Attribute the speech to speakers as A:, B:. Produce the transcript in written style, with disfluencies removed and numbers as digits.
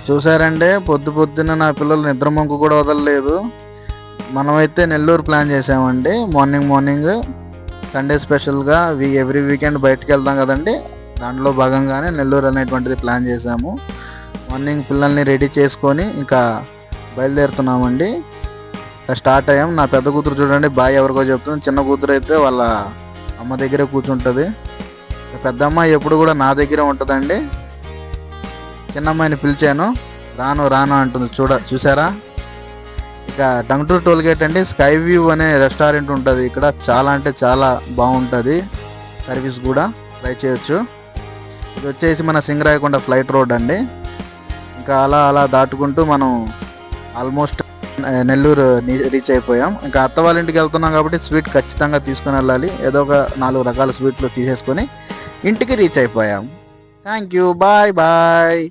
A: చూసారంటే పొద్దున్న నా పిల్లలు నిద్ర మొంకు కూడా వదలలేదు. మనమైతే నెల్లూరు ప్లాన్ చేసామండి. మార్నింగ్ సండే స్పెషల్గా ఎవ్రీ వీకెండ్ బయటకు వెళ్తాం కదండి, దాంట్లో భాగంగానే నెల్లూరు అనేటువంటిది ప్లాన్ చేసాము. మార్నింగ్ పిల్లల్ని రెడీ చేసుకొని ఇంకా బయలుదేరుతున్నామండి. స్టార్ట్ అయ్యాం. నా పెద్ద కూతురు చూడండి బాయ్ ఎవరికో చెప్తుంది, చిన్న కూతురు అయితే వాళ్ళ అమ్మ దగ్గరే కూర్చుంటుంది. పెద్ద అమ్మాయి ఎప్పుడు కూడా నా దగ్గరే ఉంటుందండి. చిన్న అమ్మాయిని పిలిచాను, రాను అంటుంది. చూసారా? ఇక టంగుటూరు టోల్ గేట్ అండి, స్కై వ్యూ అనే రెస్టారెంట్ ఉంటుంది ఇక్కడ. చాలా అంటే చాలా బాగుంటుంది, సర్వీస్ కూడా ట్రై చేయొచ్చు. ఇది వచ్చేసి మన సింగరాయకొండ ఫ్లైట్ రోడ్ అండి. ఇంకా అలా దాటుకుంటూ మనం ఆల్మోస్ట్ నెల్లూరు రీచ్ అయిపోయాం. ఇంకా అత్త వాళ్ళ ఇంటికి వెళ్తున్నాం కాబట్టి స్వీట్ ఖచ్చితంగా తీసుకొని వెళ్ళాలి. ఏదో ఒక 4 రకాల స్వీట్లు తీసేసుకొని ఇంటికి రీచ్ అయిపోయాం. Thank you, bye.